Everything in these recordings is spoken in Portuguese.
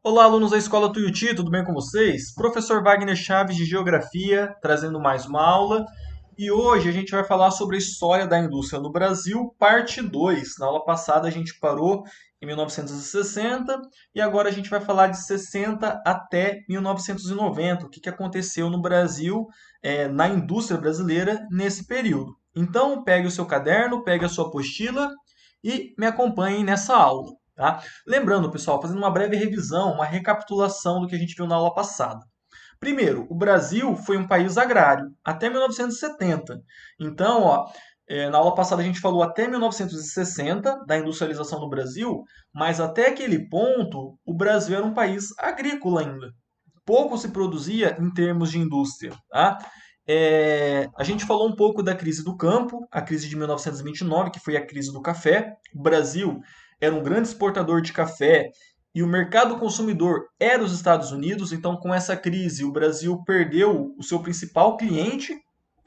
Olá, alunos da Escola Tuiuti, tudo bem com vocês? Professor Wagner Chaves de Geografia, trazendo mais uma aula. E hoje a gente vai falar sobre a história da indústria no Brasil, parte 2. Na aula passada a gente parou em 1960 e agora a gente vai falar de 60 até 1990, o que aconteceu no Brasil, na indústria brasileira nesse período. Então, pegue o seu caderno, pegue a sua apostila e me acompanhe nessa aula. Tá? Lembrando, pessoal, fazendo uma breve revisão, uma recapitulação do que a gente viu na aula passada. Primeiro, o Brasil foi um país agrário até 1970. Então, na aula passada a gente falou até 1960 da industrialização no Brasil, mas até aquele ponto o Brasil era um país agrícola ainda. Pouco se produzia em termos de indústria. Tá? A gente falou um pouco da crise do campo, a crise de 1929, que foi a crise do café. O Brasil era um grande exportador de café e o mercado consumidor era os Estados Unidos. Então, com essa crise, o Brasil perdeu o seu principal cliente,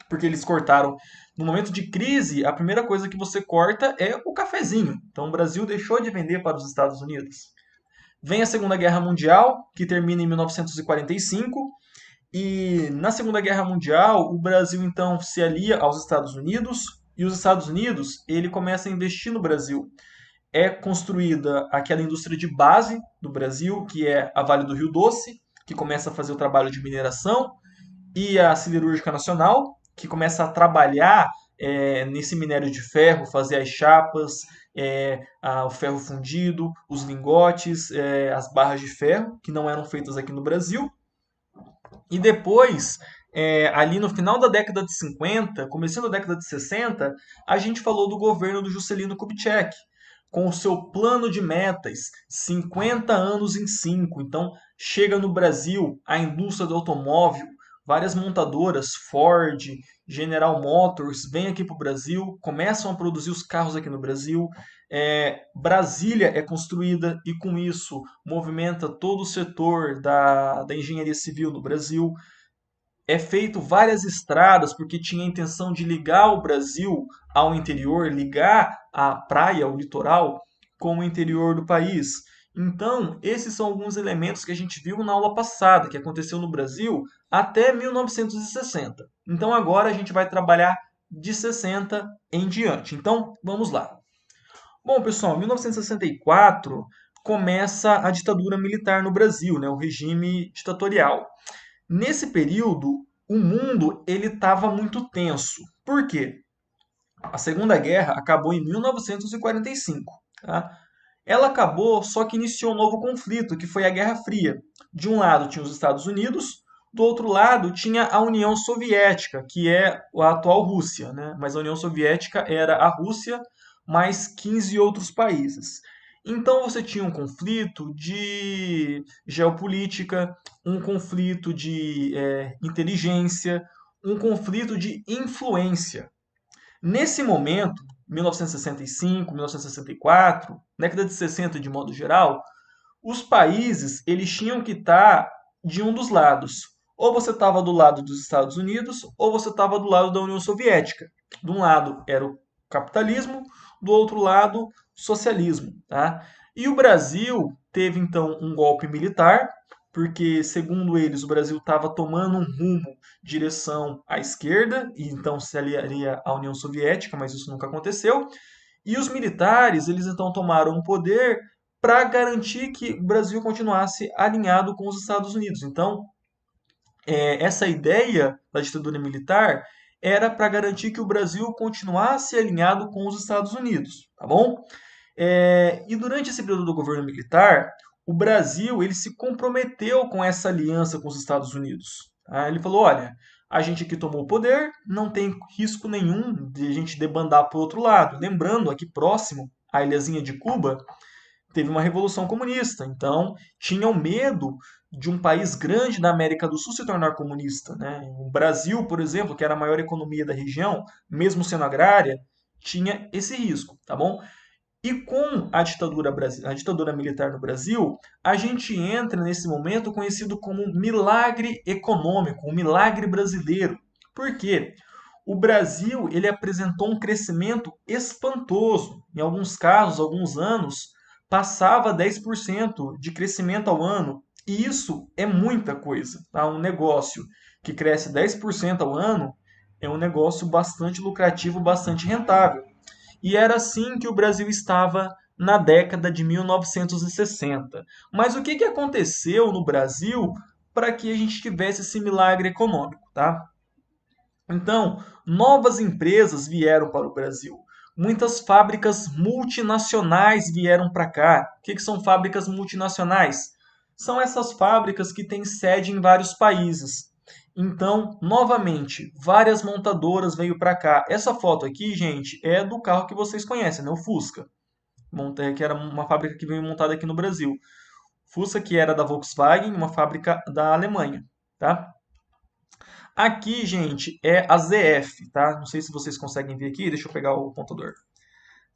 porque eles cortaram. No momento de crise, a primeira coisa que você corta é o cafezinho. Então, o Brasil deixou de vender para os Estados Unidos. Vem a Segunda Guerra Mundial, que termina em 1945. E na Segunda Guerra Mundial, o Brasil então se alia aos Estados Unidos e os Estados Unidos ele começa a investir no Brasil. É construída aquela indústria de base do Brasil, que é a Vale do Rio Doce, que começa a fazer o trabalho de mineração, e a Siderúrgica Nacional, que começa a trabalhar nesse minério de ferro, fazer as chapas, o ferro fundido, os lingotes, as barras de ferro, que não eram feitas aqui no Brasil. E depois, ali no final da década de 50, começando da década de 60, a gente falou do governo do Juscelino Kubitschek, com o seu plano de metas, 50 anos em 5. Então, chega no Brasil a indústria do automóvel, várias montadoras, Ford, General Motors, vêm aqui para o Brasil, começam a produzir os carros aqui no Brasil. Brasília é construída e, com isso, movimenta todo o setor da engenharia civil no Brasil. É feito várias estradas porque tinha a intenção de ligar o Brasil ao interior, ligar a praia, o litoral, com o interior do país. Então, esses são alguns elementos que a gente viu na aula passada, que aconteceu no Brasil até 1960. Então, agora a gente vai trabalhar de 60 em diante. Então, vamos lá. Bom, pessoal, em 1964 começa a ditadura militar no Brasil, né, o regime ditatorial. Nesse período, o mundo ele estava muito tenso. Por quê? A Segunda Guerra acabou em 1945. Tá? Ela acabou, só que iniciou um novo conflito, que foi a Guerra Fria. De um lado tinha os Estados Unidos, do outro lado tinha a União Soviética, que é a atual Rússia, né? Mas a União Soviética era a Rússia mais 15 outros países. Então você tinha um conflito de geopolítica, um conflito de inteligência, um conflito de influência. Nesse momento, 1965, 1964, década de 60 de modo geral, os países eles tinham que estar de um dos lados. Ou você estava do lado dos Estados Unidos, ou você estava do lado da União Soviética. De um lado era o capitalismo, do outro lado, socialismo. Tá? E o Brasil teve então um golpe militar, porque, segundo eles, o Brasil estava tomando um rumo direção à esquerda, e então se aliaria à União Soviética, mas isso nunca aconteceu. E os militares, eles então tomaram o poder para garantir que o Brasil continuasse alinhado com os Estados Unidos. Então, essa ideia da ditadura militar era para garantir que o Brasil continuasse alinhado com os Estados Unidos, tá bom? E durante esse período do governo militar, o Brasil ele se comprometeu com essa aliança com os Estados Unidos. Tá? Ele falou: olha, a gente aqui tomou o poder, não tem risco nenhum de a gente debandar para o outro lado. Lembrando, aqui próximo, a ilhazinha de Cuba, teve uma revolução comunista. Então, tinham medo de um país grande da América do Sul se tornar comunista. Né? O Brasil, por exemplo, que era a maior economia da região, mesmo sendo agrária, tinha esse risco, tá bom? E com a ditadura militar no Brasil, a gente entra nesse momento conhecido como milagre econômico, o milagre brasileiro. Por quê? O Brasil ele apresentou um crescimento espantoso. Em alguns casos, alguns anos, passava 10% de crescimento ao ano. E isso é muita coisa, tá? Um negócio que cresce 10% ao ano é um negócio bastante lucrativo, bastante rentável. E era assim que o Brasil estava na década de 1960. Mas o que aconteceu no Brasil para que a gente tivesse esse milagre econômico, tá? Então, novas empresas vieram para o Brasil. Muitas fábricas multinacionais vieram para cá. O que são fábricas multinacionais? São essas fábricas que têm sede em vários países. Então, novamente, várias montadoras veio para cá. Essa foto aqui, gente, é do carro que vocês conhecem, né? O Fusca, que era uma fábrica que veio montada aqui no Brasil. Fusca que era da Volkswagen, uma fábrica da Alemanha, tá? Aqui, gente, é a ZF, tá? Não sei se vocês conseguem ver aqui, deixa eu pegar o computador.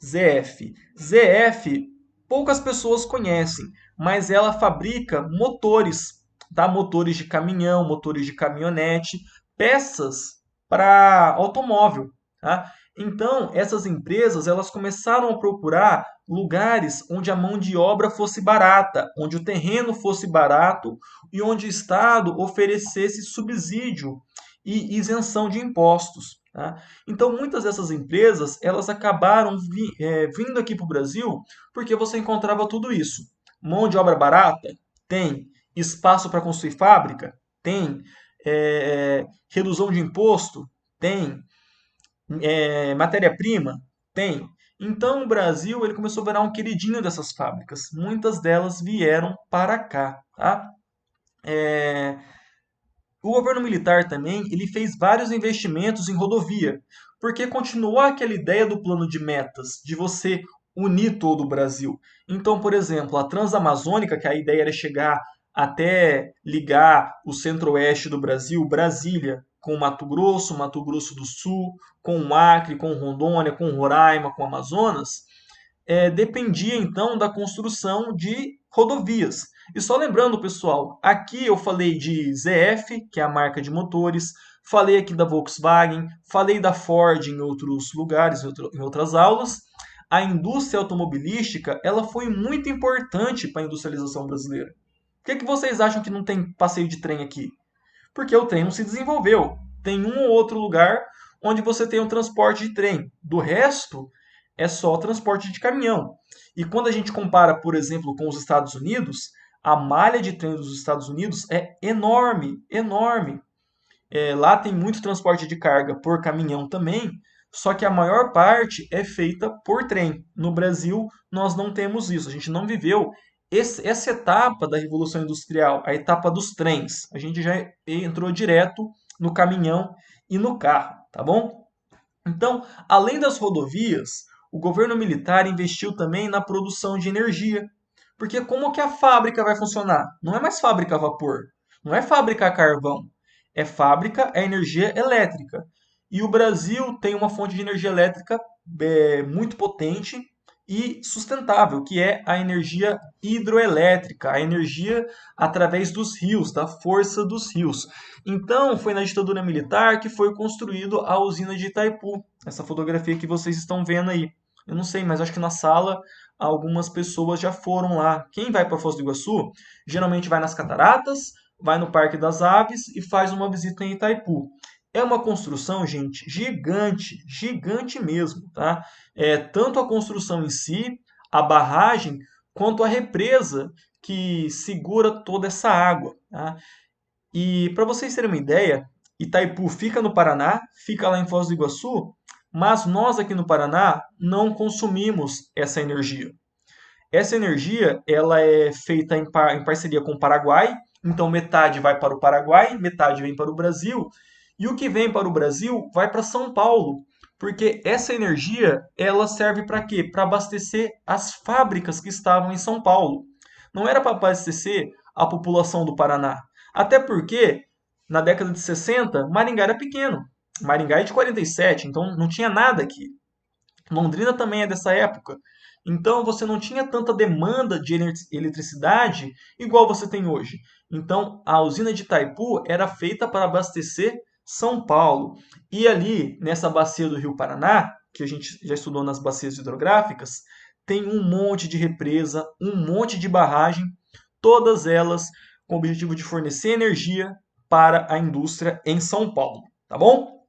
ZF. ZF, poucas pessoas conhecem, mas ela fabrica motores, tá? Motores de caminhão, motores de caminhonete, peças para automóvel, tá? Então, essas empresas, elas começaram a procurar lugares onde a mão de obra fosse barata, onde o terreno fosse barato e onde o Estado oferecesse subsídio e isenção de impostos, tá? Então, muitas dessas empresas, elas acabaram vindo aqui para o Brasil porque você encontrava tudo isso. Mão de obra barata? Tem. Espaço para construir fábrica? Tem. Redução de imposto? Tem. Matéria-prima? Tem. Então, o Brasil ele começou a virar um queridinho dessas fábricas. Muitas delas vieram para cá, tá? O governo militar também ele fez vários investimentos em rodovia, porque continuou aquela ideia do plano de metas, de você unir todo o Brasil. Então, por exemplo, a Transamazônica, que a ideia era chegar até ligar o centro-oeste do Brasil, Brasília, com Mato Grosso do Sul, com o Acre, com Rondônia, com Roraima, com Amazonas, dependia então da construção de rodovias. E só lembrando, pessoal, aqui eu falei de ZF, que é a marca de motores, falei aqui da Volkswagen, falei da Ford em outros lugares, em outras aulas. A indústria automobilística ela foi muito importante para a industrialização brasileira. Por que vocês acham que não tem passeio de trem aqui? Porque o trem não se desenvolveu. Tem um ou outro lugar onde você tem um transporte de trem. Do resto, é só transporte de caminhão. E quando a gente compara, por exemplo, com os Estados Unidos, a malha de trem dos Estados Unidos é enorme, enorme. Lá tem muito transporte de carga por caminhão também, só que a maior parte é feita por trem. No Brasil, nós não temos isso. A gente não viveu essa etapa da Revolução Industrial, a etapa dos trens. A gente já entrou direto no caminhão e no carro, tá bom? Então, além das rodovias, o governo militar investiu também na produção de energia. Porque como que a fábrica vai funcionar? Não é mais fábrica a vapor, não é fábrica a carvão, é fábrica a energia elétrica. E o Brasil tem uma fonte de energia elétrica muito potente e sustentável, que é a energia hidroelétrica, a energia através dos rios, da força dos rios. Então, foi na ditadura militar que foi construído a usina de Itaipu, essa fotografia que vocês estão vendo aí. Eu não sei, mas acho que na sala algumas pessoas já foram lá. Quem vai para Foz do Iguaçu, geralmente vai nas cataratas, vai no Parque das Aves e faz uma visita em Itaipu. É uma construção, gente, gigante, gigante mesmo, tá? Tanto a construção em si, a barragem, quanto a represa que segura toda essa água, tá? E para vocês terem uma ideia, Itaipu fica no Paraná, fica lá em Foz do Iguaçu, mas nós aqui no Paraná não consumimos essa energia. Essa energia ela é feita em parceria com o Paraguai, então metade vai para o Paraguai, metade vem para o Brasil, e o que vem para o Brasil vai para São Paulo, porque essa energia ela serve para quê? Para abastecer as fábricas que estavam em São Paulo. Não era para abastecer a população do Paraná. Até porque, na década de 60, Maringá era pequeno. Maringá é de 47, então não tinha nada aqui. Londrina também é dessa época. Então você não tinha tanta demanda de eletricidade igual você tem hoje. Então a usina de Itaipu era feita para abastecer São Paulo. E ali, nessa bacia do Rio Paraná, que a gente já estudou nas bacias hidrográficas, tem um monte de represa, um monte de barragem, todas elas com o objetivo de fornecer energia para a indústria em São Paulo, tá bom?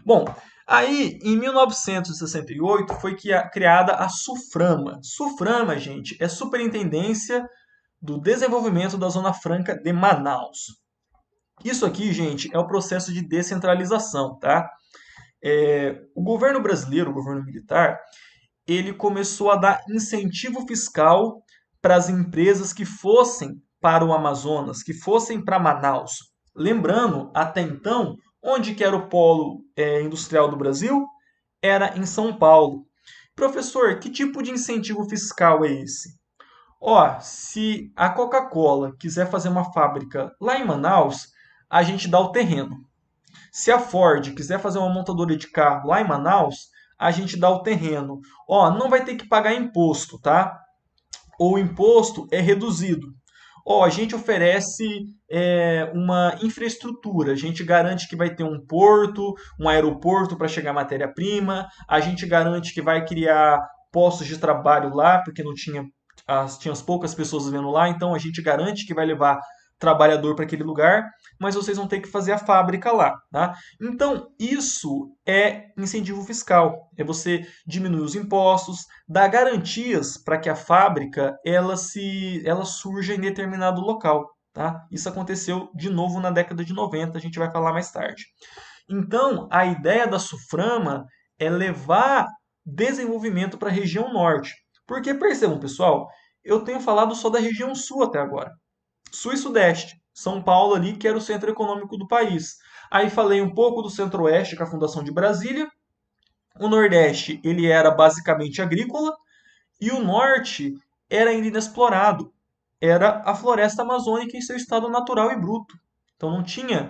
Bom, aí em 1968 foi criada a SUFRAMA. SUFRAMA, gente, é Superintendência do Desenvolvimento da Zona Franca de Manaus. Isso aqui, gente, é o processo de descentralização, tá? O governo brasileiro, o governo militar, ele começou a dar incentivo fiscal para as empresas que fossem para o Amazonas, que fossem para Manaus. Lembrando, até então, onde que era o polo industrial do Brasil? Era em São Paulo. Professor, que tipo de incentivo fiscal é esse? Ó, se a Coca-Cola quiser fazer uma fábrica lá em Manaus, a gente dá o terreno. Se a Ford quiser fazer uma montadora de carro lá em Manaus, a gente dá o terreno. Ó, não vai ter que pagar imposto, tá? Ou o imposto é reduzido. Ó, a gente oferece uma infraestrutura. A gente garante que vai ter um porto, um aeroporto para chegar matéria-prima. A gente garante que vai criar postos de trabalho lá, porque não tinha tinha as poucas pessoas vivendo lá. Então a gente garante que vai levar trabalhador para aquele lugar, mas vocês vão ter que fazer a fábrica lá, tá? Então, isso é incentivo fiscal. É você diminuir os impostos, dar garantias para que a fábrica ela surja em determinado local, tá? Isso aconteceu de novo na década de 90, a gente vai falar mais tarde. Então, a ideia da SUFRAMA é levar desenvolvimento para a região norte. Porque percebam, pessoal, eu tenho falado só da região sul até agora. Sul e Sudeste. São Paulo ali, que era o centro econômico do país. Aí falei um pouco do Centro-Oeste, com a fundação de Brasília. O Nordeste, ele era basicamente agrícola. E o Norte era ainda inexplorado. Era a floresta amazônica em seu estado natural e bruto. Então não tinha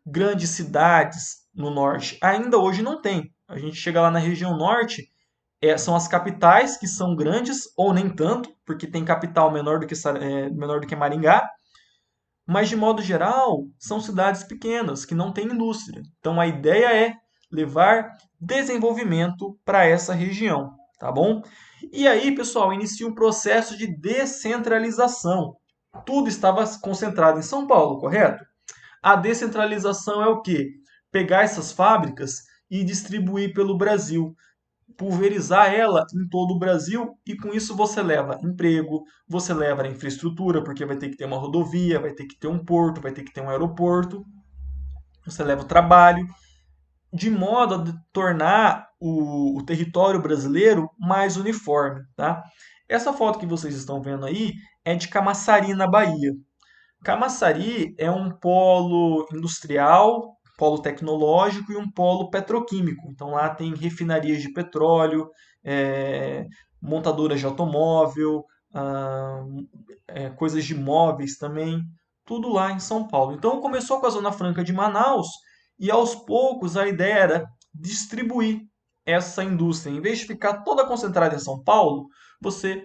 grandes cidades no Norte. Ainda hoje não tem. A gente chega lá na região Norte, são as capitais que são grandes, ou nem tanto, porque tem capital menor do que Maringá, mas de modo geral são cidades pequenas que não têm indústria. Então a ideia é levar desenvolvimento para essa região, tá bom? E aí, pessoal, inicia um processo de descentralização. Tudo estava concentrado em São Paulo, correto? A descentralização é o quê? Pegar essas fábricas e distribuir pelo Brasil, pulverizar ela em todo o Brasil e com isso você leva emprego, você leva a infraestrutura, porque vai ter que ter uma rodovia, vai ter que ter um porto, vai ter que ter um aeroporto, você leva o trabalho, de modo a tornar o território brasileiro mais uniforme, tá? Essa foto que vocês estão vendo aí é de Camaçari, na Bahia. Camaçari é um polo industrial, polo tecnológico e um polo petroquímico. Então lá tem refinarias de petróleo, é, montadoras de automóvel, coisas de móveis também, tudo lá em São Paulo. Então começou com a Zona Franca de Manaus e aos poucos a ideia era distribuir essa indústria. Em vez de ficar toda concentrada em São Paulo, você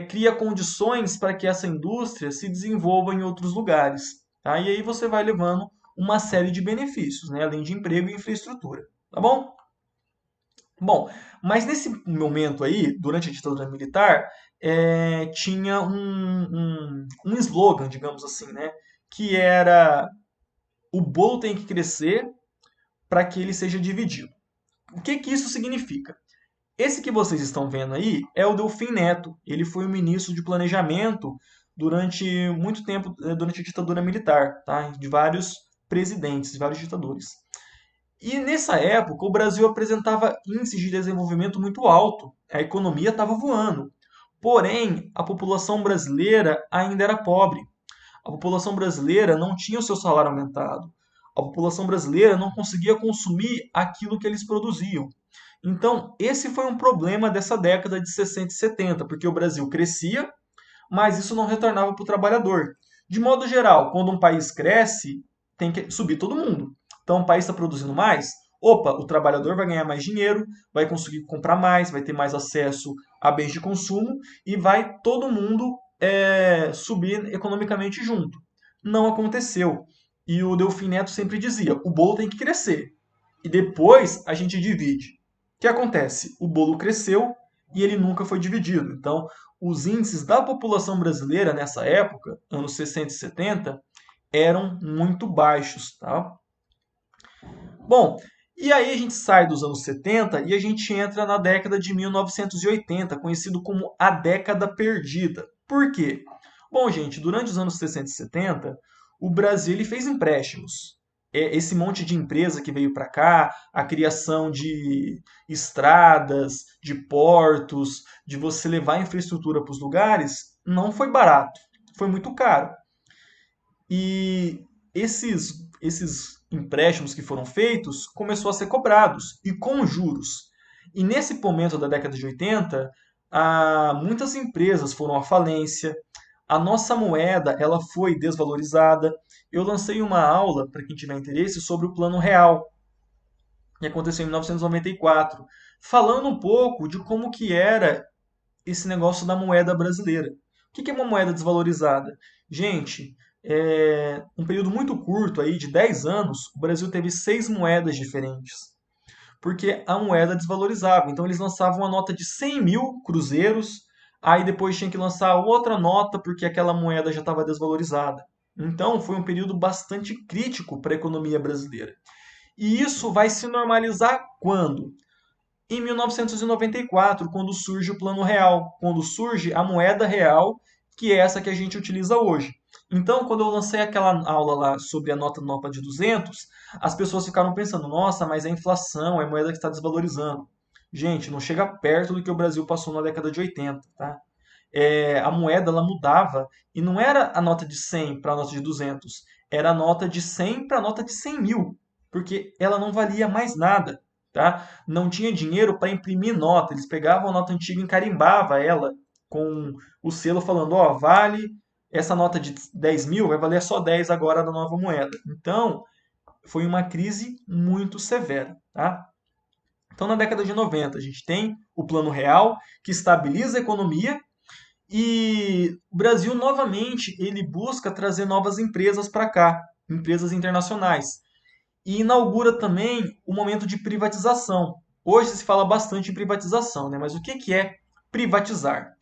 cria condições para que essa indústria se desenvolva em outros lugares. Tá? E aí você vai levando uma série de benefícios, né? Além de emprego e infraestrutura. Tá bom? Bom, mas nesse momento aí, durante a ditadura militar, tinha um slogan, digamos assim, né? Que era: o bolo tem que crescer para que ele seja dividido. O que que isso significa? Esse que vocês estão vendo aí é o Delfim Neto. Ele foi o ministro de Planejamento durante muito tempo, durante a ditadura militar, tá? De vários presidentes, de vários ditadores. E nessa época, o Brasil apresentava índices de desenvolvimento muito alto. A economia estava voando. Porém, a população brasileira ainda era pobre. A população brasileira não tinha o seu salário aumentado. A população brasileira não conseguia consumir aquilo que eles produziam. Então, esse foi um problema dessa década de 60 e 70, porque o Brasil crescia, mas isso não retornava para o trabalhador. De modo geral, quando um país cresce, tem que subir todo mundo. Então, o país está produzindo mais, opa, o trabalhador vai ganhar mais dinheiro, vai conseguir comprar mais, vai ter mais acesso a bens de consumo e vai todo mundo subir economicamente junto. Não aconteceu. E o Delfim Neto sempre dizia: o bolo tem que crescer. E depois a gente divide. que acontece? O bolo cresceu e ele nunca foi dividido. Então, os índices da população brasileira nessa época, anos 60 e 70, eram muito baixos, tá? Bom, e aí a gente sai dos anos 70 e a gente entra na década de 1980, conhecido como a década perdida. Por quê? Bom, gente, durante os anos 60 e 70, o Brasil ele fez empréstimos. Esse monte de empresa que veio para cá, a criação de estradas, de portos, de você levar infraestrutura para os lugares, não foi barato, foi muito caro. E esses empréstimos que foram feitos começou a ser cobrados e com juros. E nesse momento da década de 80, muitas empresas foram à falência, a nossa moeda ela foi desvalorizada. Eu lancei uma aula, para quem tiver interesse, sobre o Plano Real, que aconteceu em 1994, falando um pouco de como que era esse negócio da moeda brasileira. O que é uma moeda desvalorizada? Gente, um período muito curto aí, de 10 anos, o Brasil teve 6 moedas diferentes. Porque a moeda desvalorizava. Então eles lançavam uma nota de 100 mil cruzeiros, aí depois tinha que lançar outra nota porque aquela moeda já estava desvalorizada. Então foi um período bastante crítico para a economia brasileira. E isso vai se normalizar quando? Em 1994, quando surge o Plano Real, quando surge a moeda real, que é essa que a gente utiliza hoje. Então, quando eu lancei aquela aula lá sobre a nota de 200, as pessoas ficaram pensando, nossa, mas é inflação, é moeda que está desvalorizando. Gente, não chega perto do que o Brasil passou na década de 80, tá? A moeda ela mudava e não era a nota de 100 para a nota de 200, era a nota de 100 para a nota de 100 mil, porque ela não valia mais nada, tá? Não tinha dinheiro para imprimir nota, eles pegavam a nota antiga e carimbavam ela com o selo falando, ó, vale essa nota de 10 mil, vai valer só 10 agora da nova moeda. Então, foi uma crise muito severa, tá? Então, na década de 90, a gente tem o Plano Real, que estabiliza a economia, e o Brasil, novamente, ele busca trazer novas empresas para cá, empresas internacionais. E inaugura também o momento de privatização. Hoje se fala bastante em privatização, né? Mas o que é privatizar?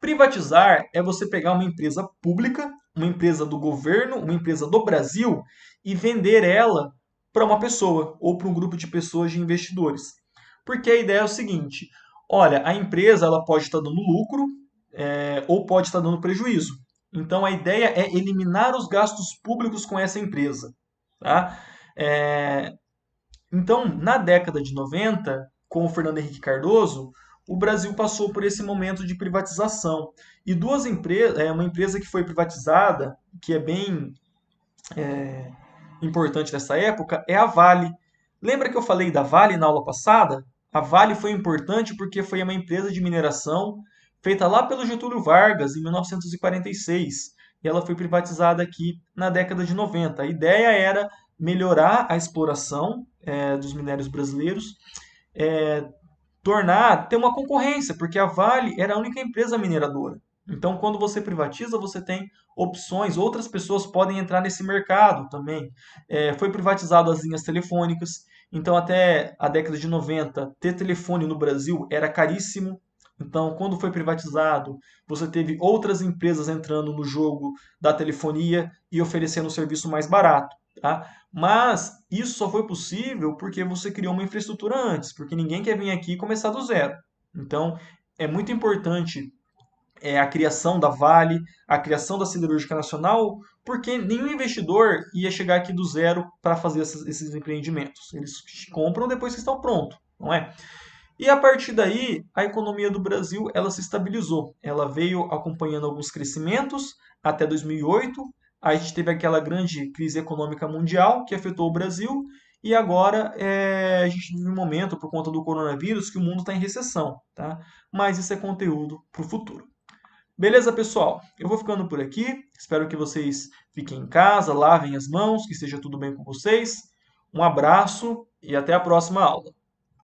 Privatizar é você pegar uma empresa pública, uma empresa do governo, uma empresa do Brasil e vender ela para uma pessoa ou para um grupo de pessoas de investidores. Porque a ideia é o seguinte: olha, a empresa ela pode estar dando lucro, ou pode estar dando prejuízo. Então a ideia é eliminar os gastos públicos com essa empresa. Tá? É, então, na década de 90, com o Fernando Henrique Cardoso, o Brasil passou por esse momento de privatização. E duas empresas, uma empresa que foi privatizada, que é bem importante nessa época, é a Vale. Lembra que eu falei da Vale na aula passada? A Vale foi importante porque foi uma empresa de mineração feita lá pelo Getúlio Vargas em 1946. E ela foi privatizada aqui na década de 90. A ideia era melhorar a exploração dos minérios brasileiros, ter uma concorrência, porque a Vale era a única empresa mineradora. Então, quando você privatiza, você tem opções, outras pessoas podem entrar nesse mercado também. Foi privatizado as linhas telefônicas, então até a década de 90, ter telefone no Brasil era caríssimo. Então, quando foi privatizado, você teve outras empresas entrando no jogo da telefonia e oferecendo um serviço mais barato, tá? Mas isso só foi possível porque você criou uma infraestrutura antes, porque ninguém quer vir aqui e começar do zero. Então, é muito importante a criação da Vale, a criação da Siderúrgica Nacional, porque nenhum investidor ia chegar aqui do zero para fazer esses empreendimentos. Eles compram depois que estão prontos, não é? E a partir daí, a economia do Brasil ela se estabilizou. Ela veio acompanhando alguns crescimentos até 2008. Aí a gente teve aquela grande crise econômica mundial que afetou o Brasil. E agora a gente vive um momento, por conta do coronavírus, que o mundo está em recessão. Tá? Mas isso é conteúdo para o futuro. Beleza, pessoal? Eu vou ficando por aqui. Espero que vocês fiquem em casa, lavem as mãos, que esteja tudo bem com vocês. Um abraço e até a próxima aula.